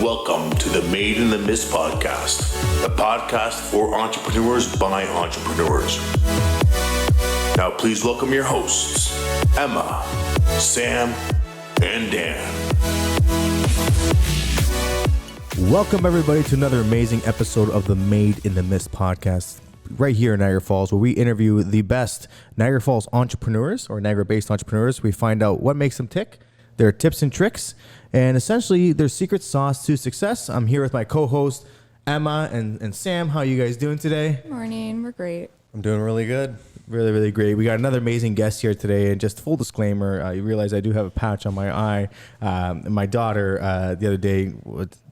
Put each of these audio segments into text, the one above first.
Welcome to the Made in the Mist podcast, a podcast for entrepreneurs by entrepreneurs. Now please welcome your hosts, Emma, Sam, and Dan. Welcome everybody to another amazing episode of the Made in the Mist podcast, right here in Niagara Falls, where we interview the best Niagara Falls entrepreneurs or Niagara-based entrepreneurs. We find out what makes them tick, their tips and tricks, and essentially their secret sauce to success. I'm here with my co-host Emma and Sam. How are you guys doing today? Morning, we're great. I'm doing really good. Really, really great. We got another amazing guest here today. And just full disclaimer, you realize I do have a patch on my eye. My daughter the other day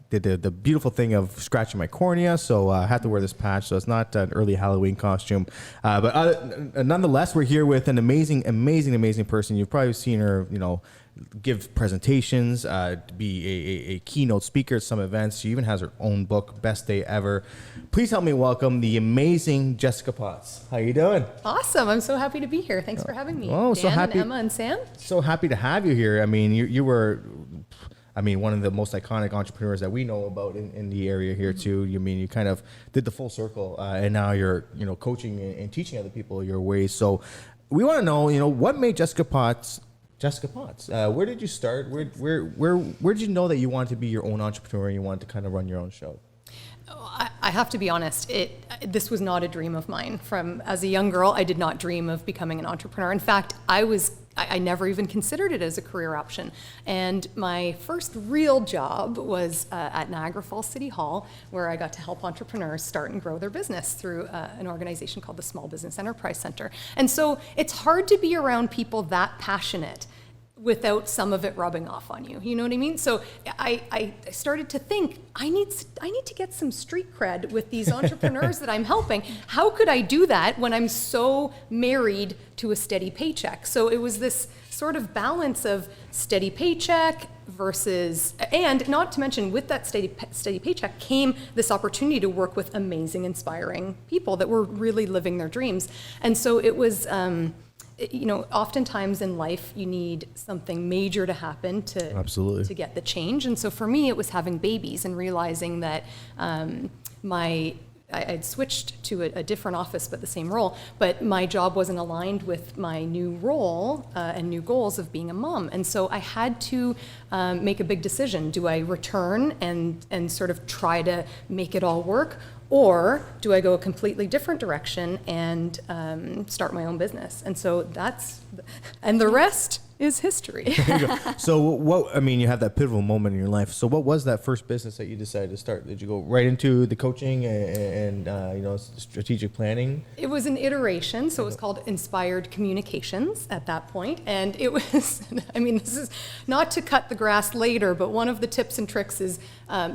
did the beautiful thing of scratching my cornea, so I had to wear this patch. So it's not an early Halloween costume. But nonetheless, we're here with an amazing person. You've probably seen her, give presentations, be a keynote speaker at some events. She even has her own book, Best Day Ever. Please help me welcome the amazing Jessica Potts. How you doing? Awesome. I'm so happy to be here. Thanks for having me. Oh, Dan so happy. and Emma and Sam. So happy to have you here. I mean, you were, one of the most iconic entrepreneurs that we know about in the area here too. You kind of did the full circle, and now you're, coaching and teaching other people your ways. So we want to know, what made Jessica Potts? Where did you start? Where did you know that you wanted to be your own entrepreneur and you wanted to kind of run your own show? I have to be honest, this was not a dream of mine. As a young girl, I did not dream of becoming an entrepreneur. In fact, I never even considered it as a career option. And my first real job was at Niagara Falls City Hall, where I got to help entrepreneurs start and grow their business through an organization called the Small Business Enterprise Center. And so it's hard to be around people that passionate without some of it rubbing off on you. You know what I mean? So I started to think, I need to get some street cred with these entrepreneurs that I'm helping. How could I do that when I'm so married to a steady paycheck? So it was this sort of balance of steady paycheck versus, and not to mention with that steady paycheck came this opportunity to work with amazing, inspiring people that were really living their dreams. And so it was, oftentimes in life you need something major to happen to get the change. And so for me, it was having babies and realizing that I'd switched to a different office, but the same role, but my job wasn't aligned with my new role and new goals of being a mom. And so I had to make a big decision. Do I return and sort of try to make it all work? Or do I go a completely different direction and start my own business? And so the rest is history. So you have that pivotal moment in your life. So what was that first business that you decided to start? Did you go right into the coaching and strategic planning? It was an iteration. So it was called Inspired Communications at that point. And it was, this is not to cut the grass later, but one of the tips and tricks is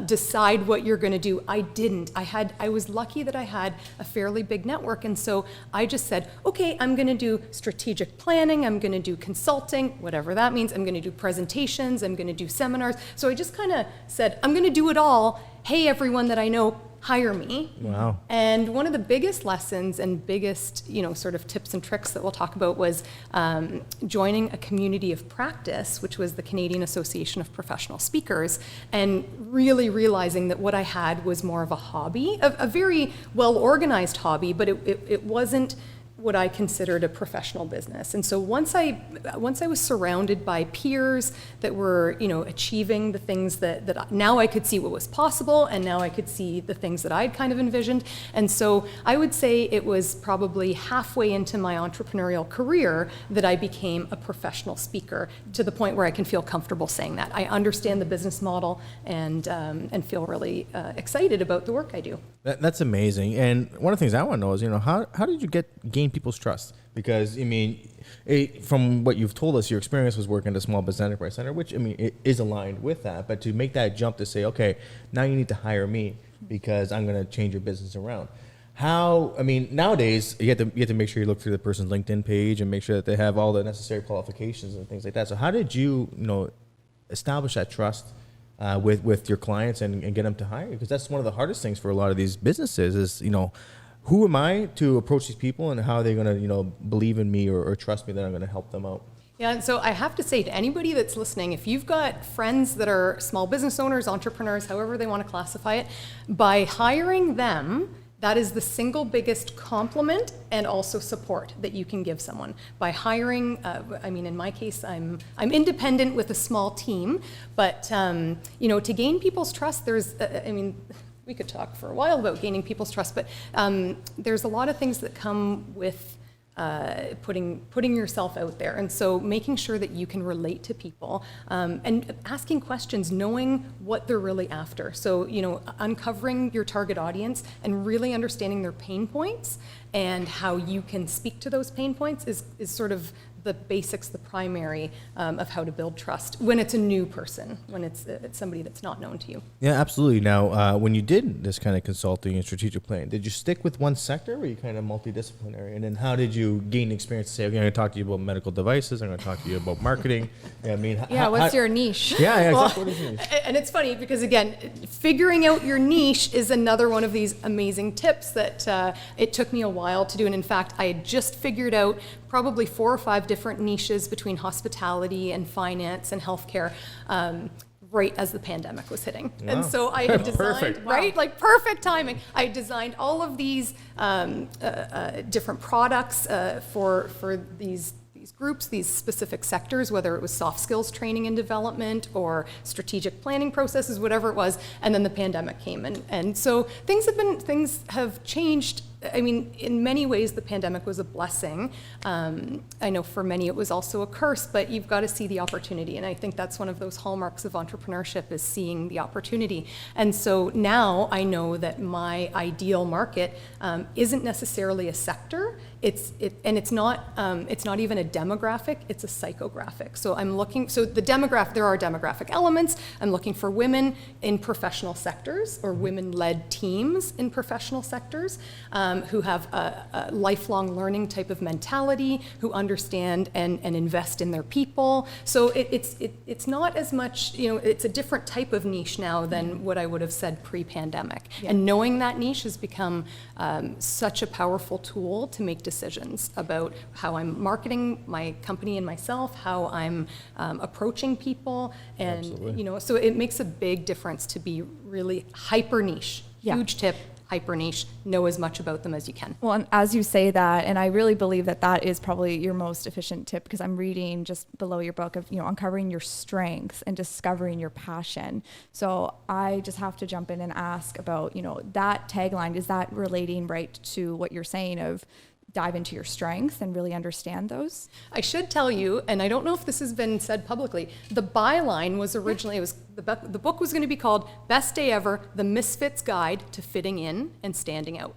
decide what you're going to do. I didn't. I was lucky that I had a fairly big network. And so I just said, okay, I'm going to do strategic planning. I'm going to do consulting, whatever that means. I'm going to do presentations. I'm going to do seminars. So I just kind of said, I'm going to do it all. Hey, everyone that I know, hire me. Wow. And one of the biggest lessons and biggest, sort of tips and tricks that we'll talk about was joining a community of practice, which was the Canadian Association of Professional Speakers, and really realizing that what I had was more of a hobby, a very well-organized hobby, but it wasn't what I considered a professional business. And so once I was surrounded by peers that were, achieving the things that now I could see what was possible, and now I could see the things that I'd kind of envisioned. And so I would say it was probably halfway into my entrepreneurial career that I became a professional speaker, to the point where I can feel comfortable saying that. I understand the business model and feel really excited about the work I do. That's amazing. And one of the things I want to know is, how did you gain people's trust? Because, from what you've told us, your experience was working at a Small Business Enterprise Center, which, it is aligned with that. But to make that jump to say, okay, now you need to hire me because I'm going to change your business around. Nowadays, you have to make sure you look through the person's LinkedIn page and make sure that they have all the necessary qualifications and things like that. So how did you, establish that trust with your clients and get them to hire you? Because that's one of the hardest things for a lot of these businesses is, who am I to approach these people and how are they going to, believe in me or trust me that I'm going to help them out? Yeah, and so I have to say to anybody that's listening, if you've got friends that are small business owners, entrepreneurs, however they want to classify it, by hiring them, that is the single biggest compliment and also support that you can give someone. By hiring, in my case, I'm independent with a small team, but to gain people's trust, we could talk for a while about gaining people's trust, but there's a lot of things that come with putting yourself out there. And so making sure that you can relate to people and asking questions, knowing what they're really after. So, uncovering your target audience and really understanding their pain points and how you can speak to those pain points is sort of the basics, the primary of how to build trust when it's a new person, when it's somebody that's not known to you. Yeah, absolutely. Now, when you did this kind of consulting and strategic planning, did you stick with one sector or were you kind of multidisciplinary? And then how did you gain experience to say, okay, I'm going to talk to you about medical devices, I'm going to talk to you about marketing? What's your niche? Yeah, well, exactly. What is your niche? And it's funny because, again, figuring out your niche is another one of these amazing tips that it took me a while to do. And in fact, I had just figured out probably 4 or 5 different niches between hospitality and finance and healthcare right as the pandemic was hitting. Wow. And so I had designed, perfect timing. I designed all of these different products for these groups, these specific sectors, whether it was soft skills training and development or strategic planning processes, whatever it was, and then the pandemic came. And so things have changed. I mean, in many ways, the pandemic was a blessing. I know for many it was also a curse, but you've got to see the opportunity. And I think that's one of those hallmarks of entrepreneurship is seeing the opportunity. And so now I know that my ideal market isn't necessarily a sector. It's not even a demographic, it's a psychographic. So there are demographic elements. I'm looking for women in professional sectors or women-led teams in professional sectors who have a lifelong learning type of mentality, who understand and invest in their people. So it's not as much, it's a different type of niche now than what I would have said pre-pandemic. Yeah. And knowing that niche has become such a powerful tool to make decisions about how I'm marketing my company and myself, how I'm approaching people, and absolutely. So it makes a big difference to be really hyper niche. Yeah. Huge tip. Hyper niche, know as much about them as you can. Well, and as you say that, and I really believe that is probably your most efficient tip, because I'm reading just below your book of, uncovering your strengths and discovering your passion. So I just have to jump in and ask about, that tagline, is that relating right to what you're saying of dive into your strengths and really understand those? I should tell you, and I don't know if this has been said publicly, the byline was originally, the book was going to be called Best Day Ever, The Misfit's Guide to Fitting In and Standing Out.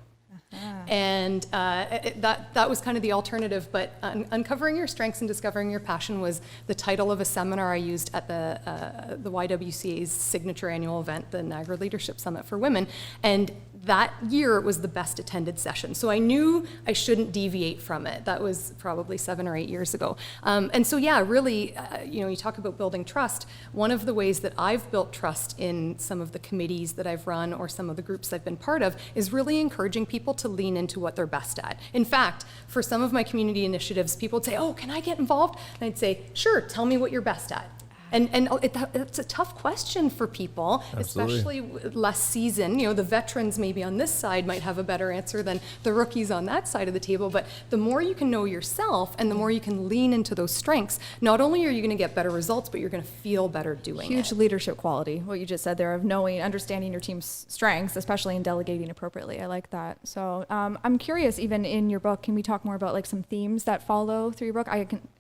And that was kind of the alternative, but Uncovering Your Strengths and Discovering Your Passion was the title of a seminar I used at the YWCA's signature annual event, the Niagara Leadership Summit for Women, and that year it was the best attended session. So I knew I shouldn't deviate from it. That was probably 7 or 8 years ago. And so really, you talk about building trust. One of the ways that I've built trust in some of the committees that I've run or some of the groups I've been part of is really encouraging people to lean into what they're best at. In fact, for some of my community initiatives, people would say, oh, can I get involved? And I'd say, sure, tell me what you're best at. And it's a tough question for people, absolutely. Especially less seasoned. The veterans maybe on this side might have a better answer than the rookies on that side of the table. But the more you can know yourself and the more you can lean into those strengths, not only are you going to get better results, but you're going to feel better doing it. Huge leadership quality, what you just said there, of understanding your team's strengths, especially in delegating appropriately. I like that. So I'm curious, even in your book, can we talk more about some themes that follow through your book?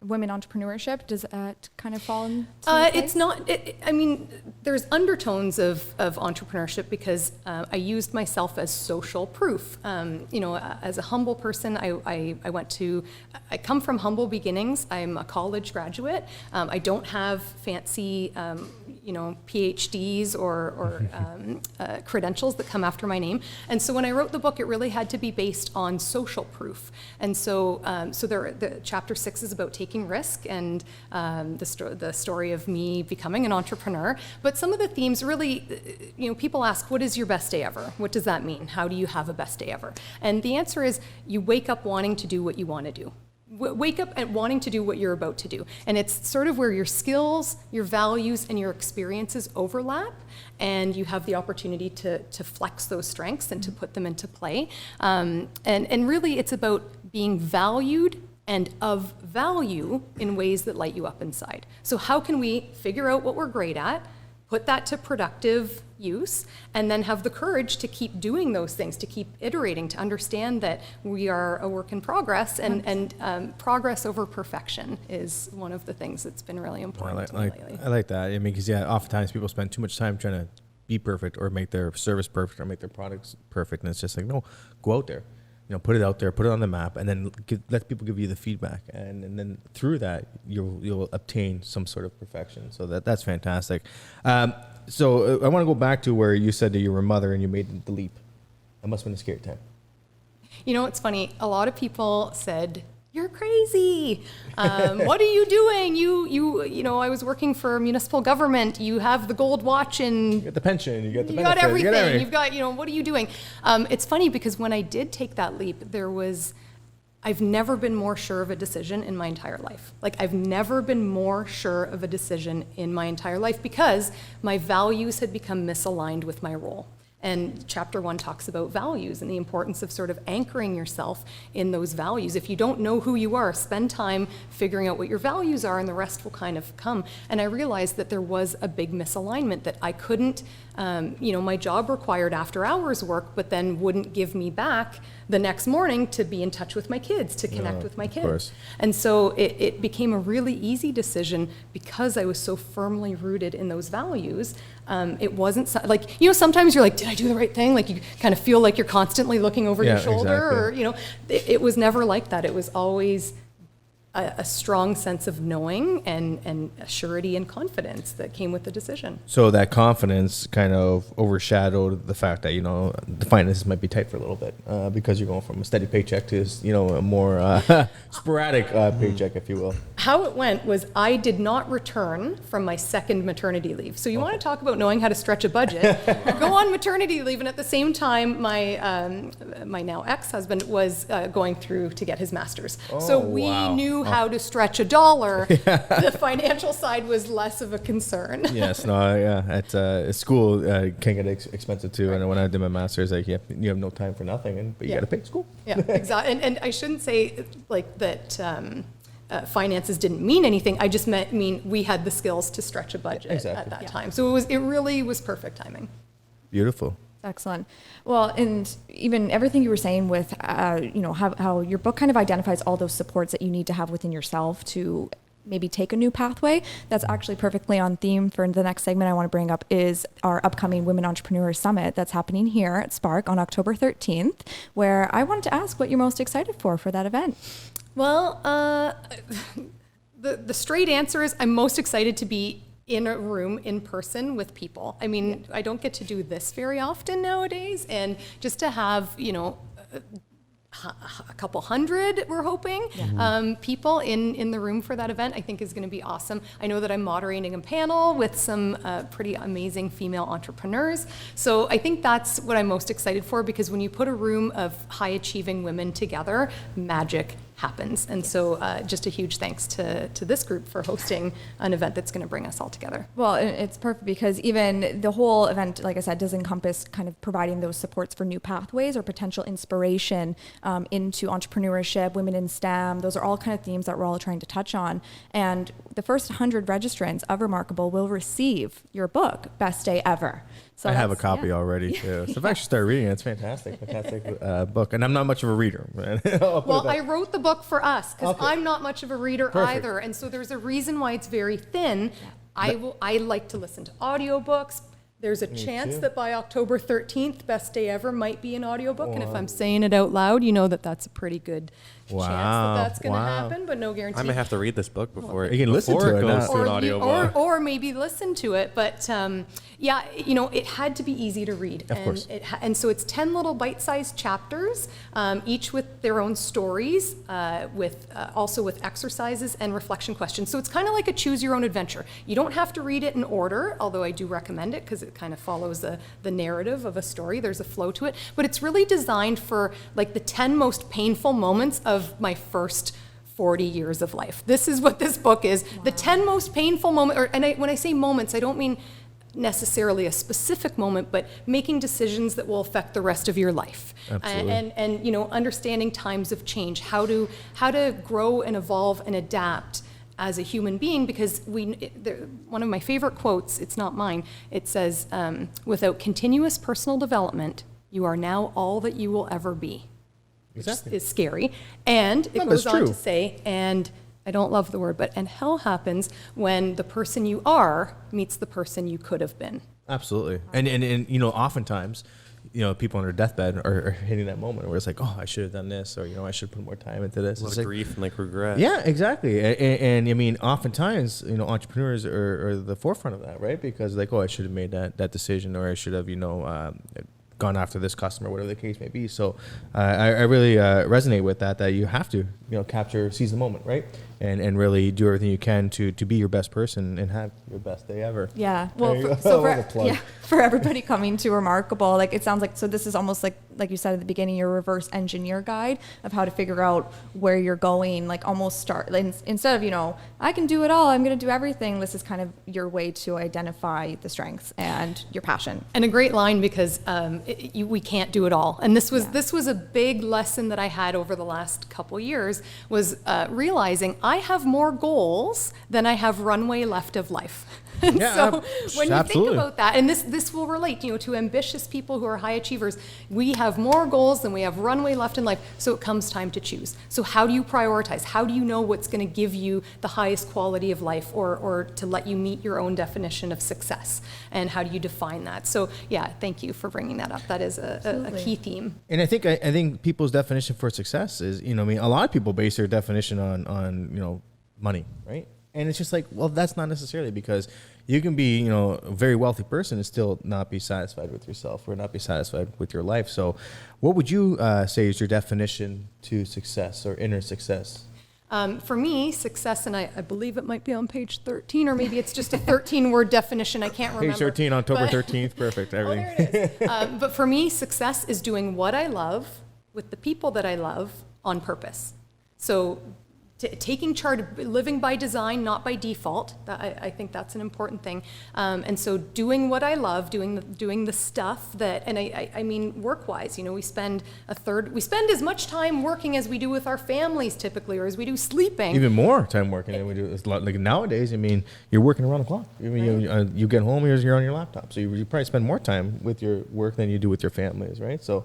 Women entrepreneurship, does that kind of fall into it's not, there's undertones of entrepreneurship because I used myself as social proof. As a humble person, I come from humble beginnings. I'm a college graduate. I don't have fancy, PhDs or credentials that come after my name. And so when I wrote the book, it really had to be based on social proof. And so, the chapter 6 is about taking risk and the story of me becoming an entrepreneur. But some of the themes really, people ask, what is your best day ever? What does that mean? How do you have a best day ever? And the answer is you wake up wanting to do what you want to do. wake up and wanting to do what you're about to do. And it's sort of where your skills, your values, and your experiences overlap, and you have the opportunity to flex those strengths and to put them into play. And really, it's about being valued and of value in ways that light you up inside. So how can we figure out what we're great at, put that to productive use, and then have the courage to keep doing those things, to keep iterating, to understand that we are a work in progress, and progress over perfection is one of the things that's been really important to me lately. I like that. I mean, because oftentimes people spend too much time trying to be perfect or make their service perfect or make their products perfect, and it's just like, no, go out there. Put it out there, put it on the map, and then let people give you the feedback, and then through that you'll obtain some sort of perfection. So that's fantastic. So I want to go back to where you said that you were a mother and you made the leap. That must have been a scary time. It's funny. A lot of people said, "You're crazy. What are you doing? I was working for municipal government. You have the gold watch and you get the pension. You get the benefit. You got everything. You've got, what are you doing?" It's funny because when I did take that leap, I've never been more sure of a decision in my entire life. Like, I've never been more sure of a decision in my entire life because my values had become misaligned with my role. And chapter 1 talks about values and the importance of sort of anchoring yourself in those values. If you don't know who you are, spend time figuring out what your values are, and the rest will kind of come. And I realized that there was a big misalignment, that I couldn't, my job required after hours work, but then wouldn't give me back the next morning to be in touch with my kids, to connect with my kids. Course. And so it became a really easy decision because I was so firmly rooted in those values. It wasn't sometimes you're like, did I do the right thing? Like, you kind of feel like you're constantly looking over your shoulder, exactly. or, it was never like that. It was always a strong sense of knowing and a surety and confidence that came with the decision. So that confidence kind of overshadowed the fact that, the finances might be tight for a little bit because you're going from a steady paycheck to, a more sporadic paycheck, if you will. How it went was I did not return from my second maternity leave. So you want to talk about knowing how to stretch a budget. Go on maternity leave, and at the same time, my now ex-husband was going through to get his master's. So we knew how to stretch a dollar. The financial side was less of a concern. Yes, at school can get expensive too. Right. And when I did my master's, you have no time for nothing, but you got to pay school. Yeah, exactly. And I shouldn't say like that. Finances didn't mean anything. I just mean we had the skills to stretch a budget at that time. So it really was perfect timing. Beautiful. Excellent. Well, and even everything you were saying with, how your book kind of identifies all those supports that you need to have within yourself to maybe take a new pathway. That's actually perfectly on theme for the next segment I want to bring up is our upcoming Women Entrepreneurs Summit that's happening here at Spark on October 13th, where I wanted to ask what you're most excited for that event. Well, the straight answer is I'm most excited to be in a room in person with people. I mean, I don't get to do this very often nowadays, and just to have, a couple hundred, we're hoping, people in the room for that event, I think is going to be awesome. I know that I'm moderating a panel with some pretty amazing female entrepreneurs. So I think that's what I'm most excited for, because when you put a room of high-achieving women together, magic happens. And so just a huge thanks to this group for hosting an event that's going to bring us all together. Well, it's perfect because even the whole event, like I said, does encompass kind of providing those supports for new pathways or potential inspiration into entrepreneurship, women in STEM. Those are all kind of themes that we're all trying to touch on. And the first 100 registrants of Remarkable will receive your book, Best Day Ever. So I have a copy already too. So I've actually started reading it. It's fantastic book. And I'm not much of a reader. Well, I wrote the book for us because I'm not much of a reader either. And so there's a reason why it's very thin. I like to listen to audiobooks. There's a chance that by October 13th, Best Day Ever might be an audiobook. And if I'm saying it out loud, you know that that's a pretty good chance that that's going to happen, but no guarantee. I may have to read this book before you can listen to it goes to an audiobook. Or maybe listen to it. But it had to be easy to read. Of course. And so it's 10 little bite-sized chapters, each with their own stories, also with exercises and reflection questions. So it's kind of like a choose your own adventure. You don't have to read it in order, although I do recommend it because it kind of follows the narrative of a story. There's a flow to it. But it's really designed for like the 10 most painful moments of my first 40 years of life. This is what this book is. Wow. The 10 most painful moments, when I say moments, I don't mean necessarily a specific moment, but making decisions that will affect the rest of your life. Absolutely. And understanding times of change, how to grow and evolve and adapt as a human being, because one of my favorite quotes, it's not mine, it says, without continuous personal development, you are now all that you will ever be. Exactly. Which is scary. And it goes on to say, and I don't love the word, and hell happens when the person you are meets the person you could have been. Absolutely. And oftentimes, people on their deathbed are hitting that moment where it's like, oh, I should have done this, or, I should put more time into this. A lot of grief and regret. Yeah, exactly. And I mean, oftentimes, entrepreneurs are the forefront of that, right? Because like, oh, I should have made that decision, or I should have, gone after this customer, whatever the case may be. So I really resonate with that you have to, seize the moment, right? And really do everything you can to be your best person and have your best day ever. Yeah. Well, for everybody coming to Remarkable, like it sounds like, so this is almost like you said at the beginning, your reverse engineer guide of how to figure out where you're going, like almost start, like instead of, I can do it all, I'm going to do everything. This is kind of your way to identify the strengths and your passion. And a great line, because we can't do it all. And this was a big lesson that I had over the last couple years, was realizing I have more goals than I have runway left of life. And so when you think about that, and this will relate, to ambitious people who are high achievers, we have more goals than we have runway left in life. So it comes time to choose. So how do you prioritize? How do you know what's going to give you the highest quality of life, or to let you meet your own definition of success? And how do you define that? So thank you for bringing that up. That is a key theme. And I think people's definition for success is, a lot of people base their definition on money, right? And it's just like, well, that's not necessarily, because you can be, a very wealthy person and still not be satisfied with yourself, or not be satisfied with your life. So what would you say is your definition to success, or inner success? For me, success, and I believe it might be on page 13, or maybe it's just a 13-word definition. I can't remember. Page 13, October 13th. Perfect. Everything. Oh, there it is. But for me, success is doing what I love with the people that I love on purpose. So taking charge, living by design, not by default. I think that's an important thing. And so doing what I love, doing the stuff that, and I mean work-wise, we spend as much time working as we do with our families typically, or as we do sleeping. Even more time working than we do. It's like nowadays, you're working around the clock. You get home, you're on your laptop. So you probably spend more time with your work than you do with your families, right? So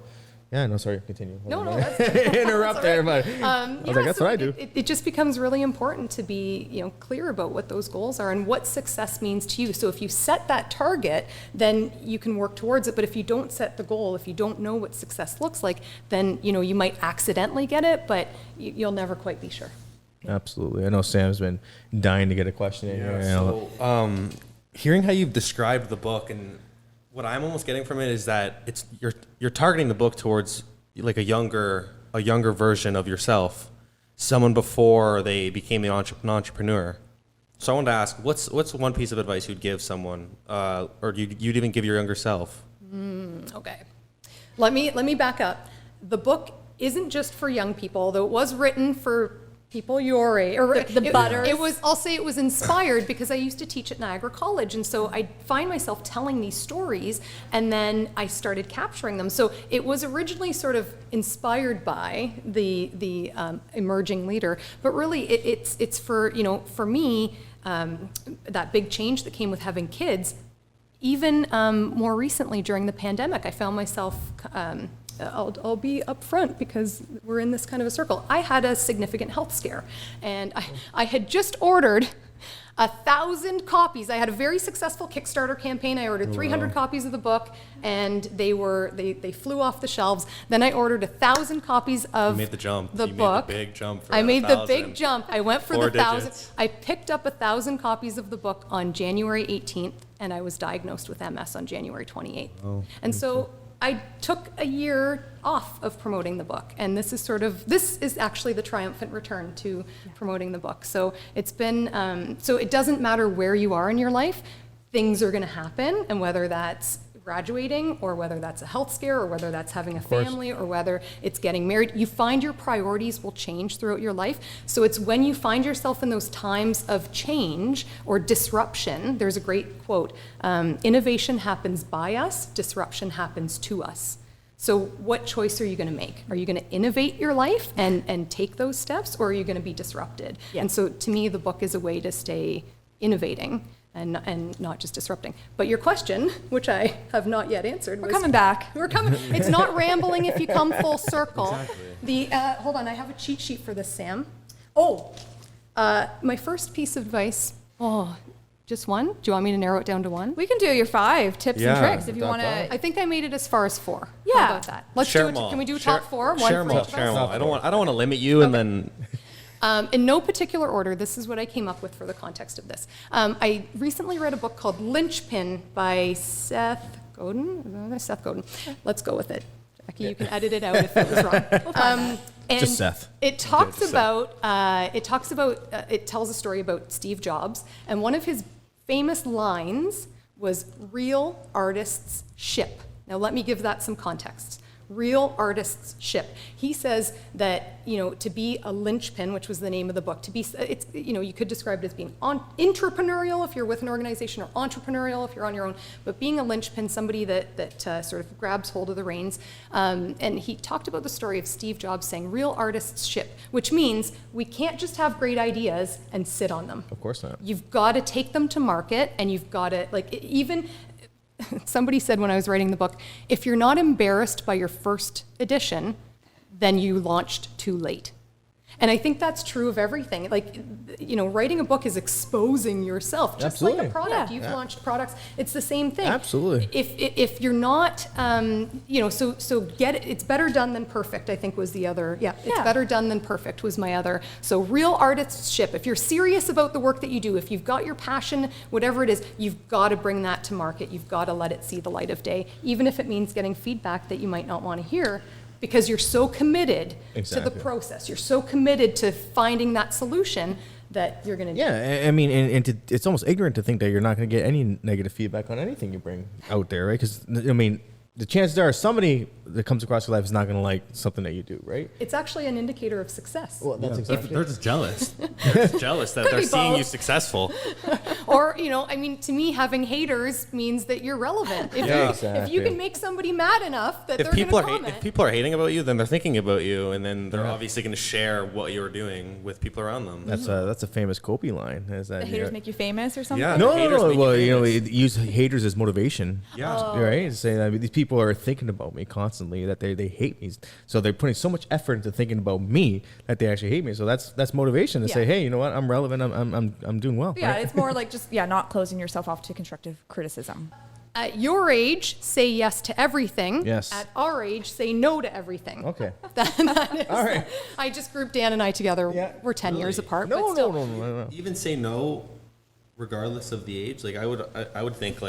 sorry, continue. No, that's interrupt there, but I was like, that's what I do. It just becomes really important to be, clear about what those goals are and what success means to you. So if you set that target, then you can work towards it. But if you don't set the goal, if you don't know what success looks like, then, you might accidentally get it, but you'll never quite be sure. Absolutely. I know Sam's been dying to get a question in here. So, hearing how you've described the book, and what I'm almost getting from it is that you're targeting the book towards like a younger version of yourself, someone before they became an entrepreneur. So I wanted to ask, what's one piece of advice you'd give someone, or you'd even give your younger self? Okay, let me back up. The book isn't just for young people, although it was written for people your age, or the butters. I'll say it was inspired because I used to teach at Niagara College, and so I find myself telling these stories, and then I started capturing them. So it was originally sort of inspired by the emerging leader, but really it's for for me, that big change that came with having kids. Even more recently during the pandemic, I found myself. I'll be upfront because we're in this kind of a circle. I had a significant health scare, and I had just ordered 1,000 copies. I had a very successful Kickstarter campaign. I ordered 300 copies of the book, and they flew off the shelves. Then I ordered 1,000 copies of You made the jump. The you book. Made the big jump. For I made 1,000. the big jump. I went for 4 the 1,000. digits. I picked up 1,000 copies of the book on January 18th, and I was diagnosed with MS on January 28th. Oh, and so I took a year off of promoting the book, and this is actually the triumphant return to promoting the book. So it's been, so it doesn't matter where you are in your life, things are going to happen, and whether that's graduating, or whether that's a health scare, or whether that's having a family, or whether it's getting married. You find your priorities will change throughout your life. So it's when you find yourself in those times of change or disruption, there's a great quote, innovation happens by us, disruption happens to us. So what choice are you going to make? Are you going to innovate your life and take those steps, or are you going to be disrupted? Yeah. And so to me, the book is a way to stay innovating and not just disrupting. But your question, which I have not yet answered, We're coming back. We're coming. It's not rambling if you come full circle. Exactly. Hold on, I have a cheat sheet for this, Sam. Oh, my first piece of advice. Oh, just one? Do you want me to narrow it down to one? We can do your 5 tips Yeah, and tricks if you that's want all. to. I think I made it as far as 4. Yeah. How about that? Let's Share do it. 'em all. Can we do Share- top 4? One Share for 'em all. each of Share 'em us? all. I don't want to limit you, and then In no particular order, this is what I came up with for the context of this. I recently read a book called Lynchpin by Seth Godin. Seth Godin. Let's go with it. Jackie, you can edit it out if it was wrong. And Just Seth. It talks about, it tells a story about Steve Jobs, and one of his famous lines was, "Real artists ship." Now let me give that some context. Real artists ship. He says that, to be a linchpin, which was the name of the book, you could describe it as being entrepreneurial if you're with an organization, or entrepreneurial if you're on your own, but being a linchpin, somebody that sort of grabs hold of the reins. And he talked about the story of Steve Jobs saying, "Real artists ship," which means we can't just have great ideas and sit on them. Of course not. You've got to take them to market, and you've got to, somebody said when I was writing the book, if you're not embarrassed by your first edition, then you launched too late. And I think that's true of everything. Writing a book is exposing yourself, just like a Absolutely. product. Yeah. You've launched products. It's the same thing. Absolutely. If you're not, so get it. It's better done than perfect, I think was the other. Yeah, it's Yeah. better done than perfect was my other. So real artists ship. If you're serious about the work that you do, if you've got your passion, whatever it is, you've got to bring that to market. You've got to let it see the light of day, even if it means getting feedback that you might not want to hear, because you're so committed to Exactly. the process. You're so committed to finding that solution that you're going to do. Yeah, I mean, and it's almost ignorant to think that you're not going to get any negative feedback on anything you bring out there, right? Because, I mean, the chances are somebody that comes across your life is not going to like something that you do, right? It's actually an indicator of success. Well, that's exactly they're just jealous. They're just jealous that they're be seeing you both. successful. Or, to me, having haters means that you're relevant. If, Yeah, if you exactly. can make somebody mad enough that If they're going people to are comment. if people are hating about you, then they're thinking about you, and then they're obviously going to share what you're doing with people around them. That's a famous Kobe line. Is that The haters make you famous or something? Yeah. no, haters no, make you well, famous. use haters as motivation. Yeah. Right? Say that these people are thinking about me constantly, that they hate me. So they're putting so much effort into thinking about me that they actually hate me. So that's motivation to say, Yeah. hey, you know what? I'm relevant. I'm doing well. Yeah, right? it's more like just not closing yourself off to constructive criticism. At your age, say yes to everything. Yes. At our age, say no to everything. Okay. That is, All right. I just grouped Dan and I together. Yeah. We're 10 years Really? apart, No, but still. no. Even say no, regardless of the age. Like I would think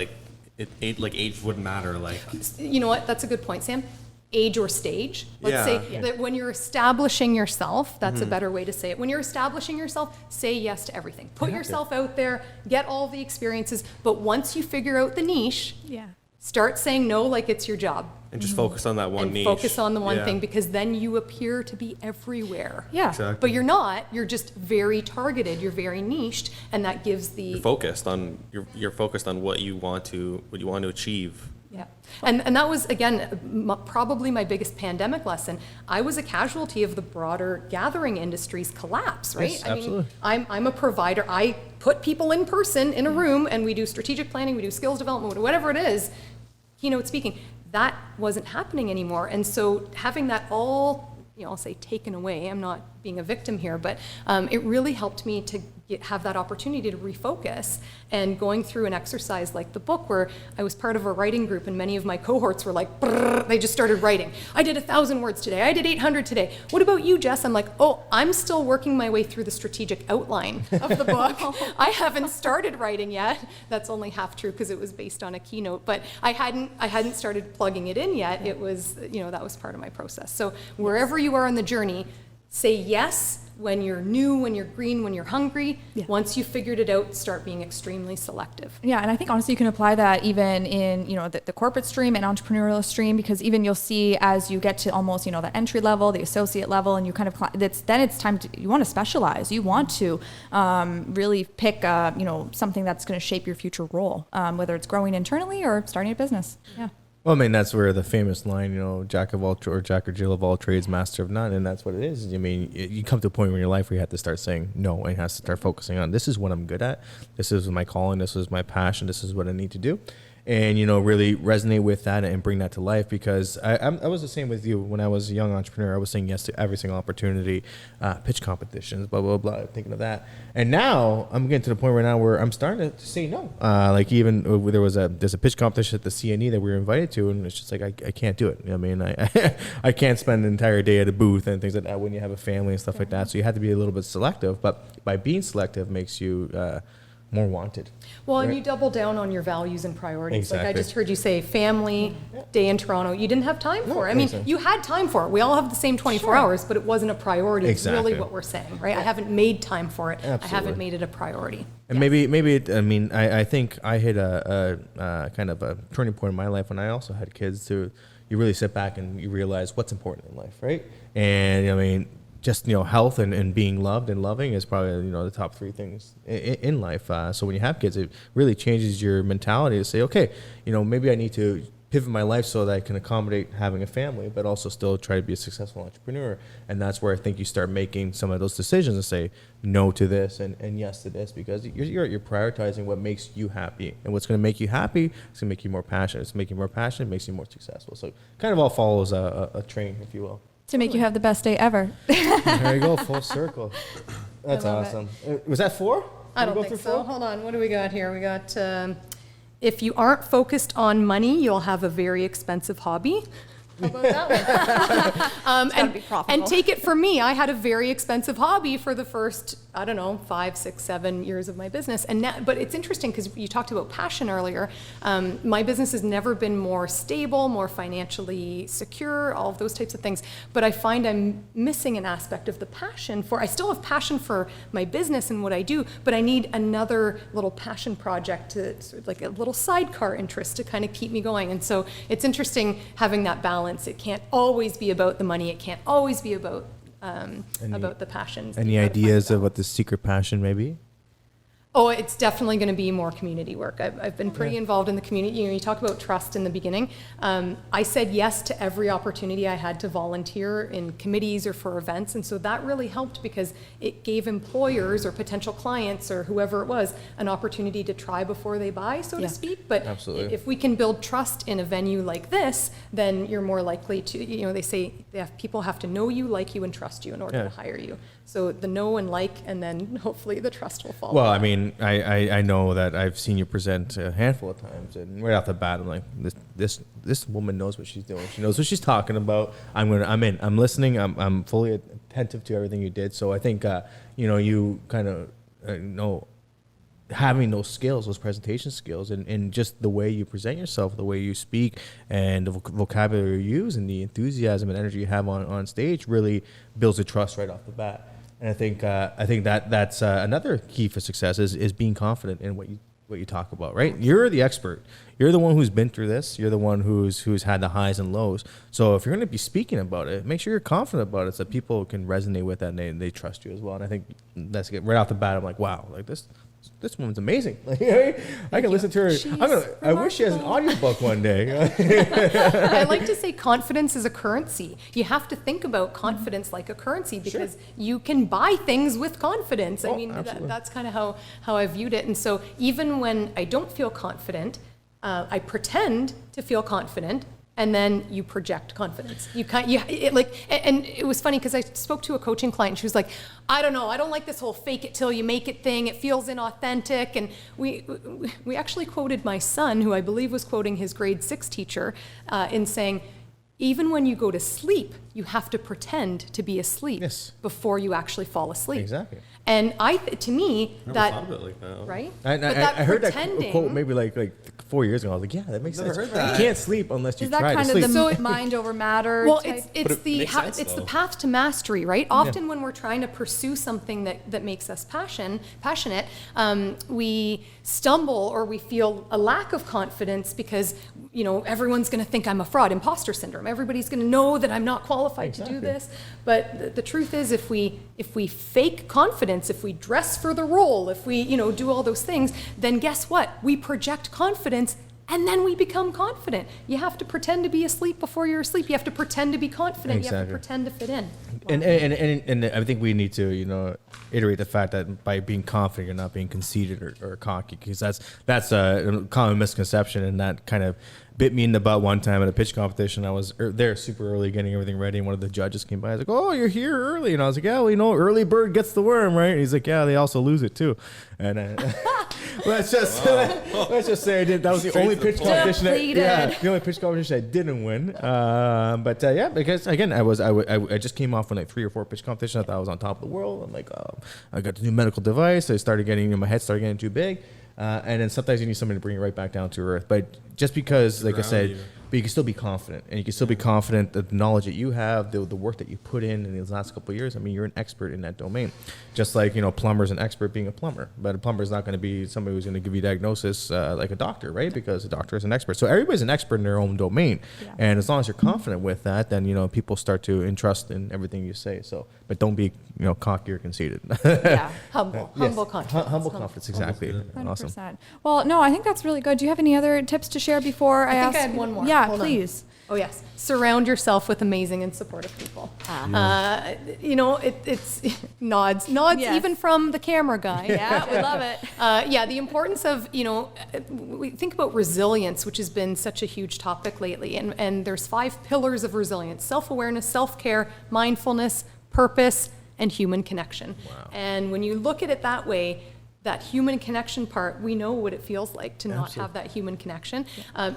age wouldn't matter. Like You know what? That's a good point, Sam. Age or stage. Let's Yeah. say that when you're establishing yourself, that's a better way to say it. When you're establishing yourself, say yes to everything. Put yourself out there, get all the experiences, but once you figure out the niche, Yeah. start saying no like it's your job. and just focus on that one And niche. focus on the one Yeah. thing, because then you appear to be everywhere. Yeah. Exactly. But you're not. You're just very targeted. You're very niched, and that gives the You're focused on what you want to achieve. yeah. And that was again probably my biggest pandemic lesson. I was a casualty of the broader gathering industry's collapse. Right. Yes, absolutely. I'm a provider. I put people in person in a room, and we do strategic planning, we do skills development, whatever it is. Keynote speaking. That wasn't happening anymore. And so having that all, I'll say taken away, I'm not being a victim here, but it really helped me to have that opportunity to refocus. And going through an exercise like the book, where I was part of a writing group, and many of my cohorts were like, brrr, they just started writing. I did 1,000 words today. I did 800 today. What about you, Jess? I'm like, oh, I'm still working my way through the strategic outline of the book. I haven't started writing yet. That's only half true, because it was based on a keynote, but I hadn't started plugging it in yet. It was, that was part of my process. So wherever you are on the journey, say yes, when you're new, when you're green, when you're hungry. Yeah. Once you've figured it out, start being extremely selective. Yeah, and I think honestly you can apply that even in, the corporate stream and entrepreneurial stream, because even you'll see as you get to almost, the entry level, the associate level, and you kind of, then it's time to, you want to specialize. You want to really pick, something that's going to shape your future role, whether it's growing internally or starting a business. Yeah. Well, I mean, that's where the famous line, jack or Jill of all trades, master of none. And that's what it is. I mean, you come to a point in your life where you have to start saying no, and you have to start focusing on, this is what I'm good at. This is my calling. This is my passion. This is what I need to do. And, really resonate with that and bring that to life, because I was the same with you when I was a young entrepreneur. I was saying yes to every single opportunity, pitch competitions, blah, blah, blah, thinking of that. And now I'm getting to the point where I'm starting to say no. Like even there's a pitch competition at the CNE that we were invited to, and it's just like, I can't do it. I mean, I can't spend an entire day at a booth and things like that when you have a family and stuff like that. So you have to be a little bit selective, but by being selective makes you more wanted. Well, right? And you double down on your values and priorities. Exactly. Like I just heard you say family, day in Toronto. You didn't have time for it. I mean, you had time for it. We all have the same 24 hours, but it wasn't a priority. Exactly. It's really what we're saying, right? I haven't made time for it. Absolutely. I haven't made it a priority. And I think I hit a kind of a turning point in my life when I also had kids too. You really sit back and you realize what's important in life, right? And just health and being loved and loving is probably the top three things in life. So when you have kids, it really changes your mentality to say, okay, maybe I need to pivot my life so that I can accommodate having a family, but also still try to be a successful entrepreneur. And that's where I think you start making some of those decisions and say no to this and yes to this, because you're prioritizing what makes you happy, and what's going to make you happy is going to make you more passionate. It's making you more passionate, it makes you more successful. So it kind of all follows a train, if you will. To make you have the best day ever. There you go, full circle. That's I love awesome. Was that 4? I don't think so. Hold on. What do we got here? We got, if you aren't focused on money, you'll have a very expensive hobby. How about that one? And take it from me, I had a very expensive hobby for the first, 5, 6, 7 years of my business. And now, but it's interesting because you talked about passion earlier. My business has never been more stable, more financially secure, all of those types of things. But I find I'm missing an aspect of the passion I still have passion for my business and what I do, but I need another little passion project like a little sidecar interest to kind of keep me going. And so it's interesting having that balance. It can't always be about the money. It can't always be about the passions. Any ideas of what the secret passion may be? Oh, it's definitely going to be more community work. I've been pretty involved in the community. You talk about trust in the beginning. I said yes to every opportunity I had to volunteer in committees or for events. And so that really helped because it gave employers or potential clients or whoever it was an opportunity to try before they buy, so to speak. But absolutely. If we can build trust in a venue like this, then you're more likely to, they say people have to know you, like you, and trust you in order to hire you. So the know and like, and then hopefully the trust will follow. Well, I mean, I know that I've seen you present a handful of times, and right off the bat, I'm like, this woman knows what she's doing. She knows what she's talking about. I'm in. I'm listening. I'm fully attentive to everything you did. So I think you kind of know having those skills, those presentation skills, and just the way you present yourself, the way you speak, and the vocabulary you use, and the enthusiasm and energy you have on stage really builds the trust right off the bat. And I think that's another key for success is being confident in what you talk about, right? You're the expert. You're the one who's been through this. You're the one who's had the highs and lows. So if you're going to be speaking about it, make sure you're confident about it so that people can resonate with that and they trust you as well. And I think that's right off the bat. I'm like, wow, like this woman's amazing. Like, I can listen to her. I wish she has an audiobook one day. I like to say confidence is a currency. You have to think about confidence like a currency because you can buy things with confidence. I mean, that's kind of how I viewed it. And so even when I don't feel confident, I pretend to feel confident. And then you project confidence. And it was funny because I spoke to a coaching client. And she was like, I don't know. I don't like this whole fake it till you make it thing. It feels inauthentic. And we actually quoted my son, who I believe was quoting his grade 6 teacher, in saying, even when you go to sleep, you have to pretend to be asleep before you actually fall asleep. Exactly. And to me, I never that thought of it like that. Right? I heard that quote maybe like 4 years ago. I was like, yeah, that makes Never sense. heard that. You can't sleep unless you Is that try to kind sleep. of the So- mind over matter Well, type? it's it makes sense, it's the though. path to mastery, right? Often when we're trying to pursue something that makes us passionate, we stumble or we feel a lack of confidence because, you know, everyone's going to think I'm a fraud, imposter syndrome. Everybody's going to know that I'm not qualified to do Exactly. this. But the truth is, if we fake confidence, if we dress for the role, if we, you know, do all those things, then guess what? We project confidence. And then we become confident. You have to pretend to be asleep before you're asleep. You have to pretend to be confident. You have Exactly. to pretend to fit in. And I think we need to, you know, iterate the fact that by being confident, you're not being conceited or cocky, because that's a common misconception, and that kind of bit me in the butt one time at a pitch competition. I was there super early getting everything ready, and one of the judges came by. I was like, "Oh, you're here early," and I was like, "Yeah, well, you know, early bird gets the worm, right?" And he's like, "Yeah, they also lose it too." And let's just say I did. That was the only pitch competition. The only pitch competition I didn't win. But yeah, because again, I just came off with like 3 or 4 pitch competitions. I thought I was on top of the world. I'm like, oh, I got the new medical device. I started getting, my head started getting too big. And then sometimes you need somebody to bring you right back down to earth. But just because, like I said, but you can still be confident, and you can still be confident that the knowledge that you have, the work that you put in these last couple of years. I mean, you're an expert in that domain. Just like, you know, plumber's an expert being a plumber, but a plumber is not going to be somebody who's going to give you diagnosis like a doctor, right? Because a doctor is an expert. So everybody's an expert in their own domain, and as long as you're confident with that, then, you know, people start to entrust in everything you say. So, but don't be, you know, cocky or conceited. Yeah. Humble Yes. confidence. Humble confidence, exactly. 100%. Awesome. Well, no, I think that's really good. Do you have any other tips to share before I I ask? think I had one more. Yeah, Hold on. please. Oh, yes. Surround yourself with amazing and supportive people. You know, it's nods, Yes. even from the camera guy. Yeah, we love it. Yeah, the importance of, you know, we think about resilience, which has been such a huge topic lately. And there's 5 pillars of resilience: self-awareness, self-care, mindfulness, purpose, and human connection. Wow. And when you look at it that way, that human connection part, we know what it feels like to not have that human connection.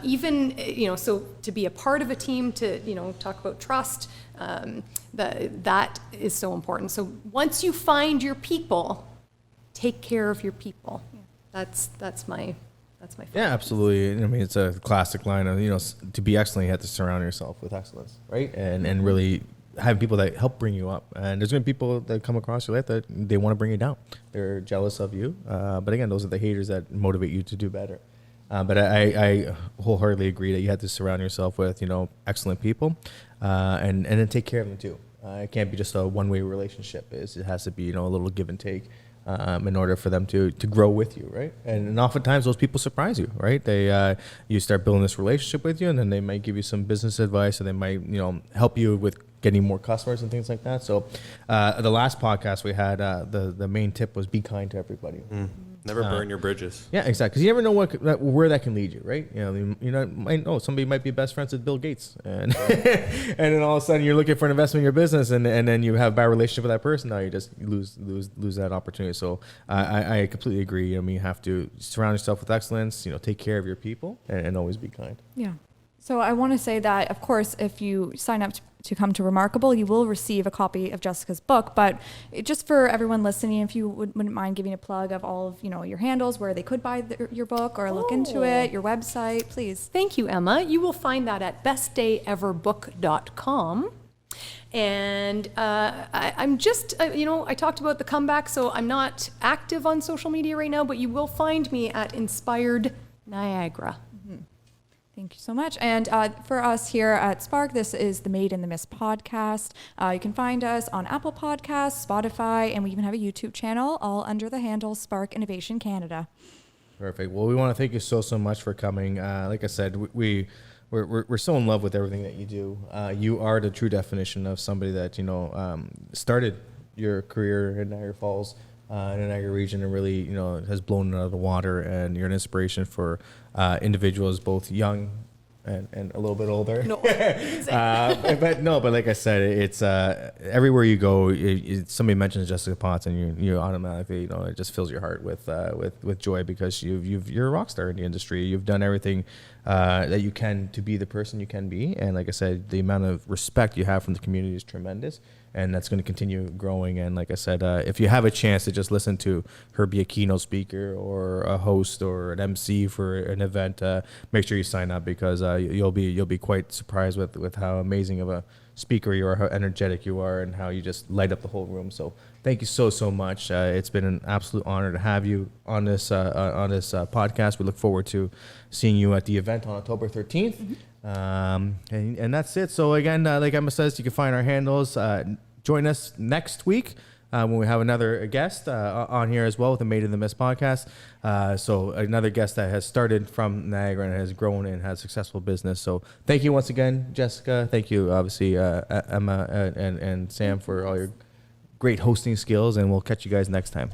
Even, you know, so to be a part of a team, to, you know, talk about trust, that is so important. So once you find your people, take care of your people. That's my favorite. Yeah, absolutely. I mean, it's a classic line of, you know, to be excellent, you have to surround yourself with excellence, right? And really have people that help bring you up. And there's going to be people that come across your life that they want to bring you down. They're jealous of you. But again, those are the haters that motivate you to do better. But I wholeheartedly agree that you have to surround yourself with, you know, excellent people, and then take care of them too. It can't be just a one-way relationship. It has to be, you know, a little give and take. In order for them to grow with you, right? And oftentimes those people surprise you, right? They you start building this relationship with you, and then they might give you some business advice, or they might, you know, help you with getting more customers and things like that. So the last podcast we had, the main tip was be kind to everybody. Never burn your bridges. Yeah, exactly. Because you never know where that can lead you, right? You know, somebody might be best friends with Bill Gates, and and then all of a sudden you're looking for an investment in your business, and then you have a bad relationship with that person. Now you just lose that opportunity. So I completely agree. I mean, you have to surround yourself with excellence. You know, take care of your people, and always be kind. Yeah. So I want to say that, of course, if you sign up to come to Remarkable, you will receive a copy of Jessica's book. But just for everyone listening, if you wouldn't mind giving a plug of all of, you know, your handles, where they could buy your book or look into it, your website, please. Thank you, Emma. You will find that at bestdayeverbook.com. And I'm just, you know, I talked about the comeback, so I'm not active on social media right now, but you will find me at Inspired Niagara. Thank you so much. And for us here at Spark, this is the Made in the Mist podcast. You can find us on Apple Podcasts, Spotify, and we even have a YouTube channel, all under the handle Spark Innovation Canada. Perfect. Well, we want to thank you so much for coming. Like I said, we're so in love with everything that you do. You are the true definition of somebody that, you know, started your career in Niagara Falls, in the Niagara region, and really, you know, has blown it out of the water. And you're an inspiration for individuals, both young and a little bit older. No, but like I said, it's everywhere you go. Somebody mentions Jessica Potts, and you automatically, you know, it just fills your heart with joy, because you're a rock star in the industry. You've done everything that you can to be the person you can be, and like I said, the amount of respect you have from the community is tremendous. and that's going to continue growing. And like I said, if you have a chance to just listen to her be a keynote speaker or a host or an MC for an event, make sure you sign up, because you'll be quite surprised with how amazing of a speaker you are, how energetic you are, and how you just light up the whole room. So thank you so much. It's been an absolute honor to have you on this podcast. We look forward to seeing you at the event on October 13th. And that's it. So again, like Emma says, you can find our handles. Join us next week when we have another guest on here as well with the Made in the Mist podcast. So another guest that has started from Niagara and has grown and has successful business. So thank you once again, Jessica. Thank you, obviously, Emma and Sam, for all your great hosting skills, and we'll catch you guys next time.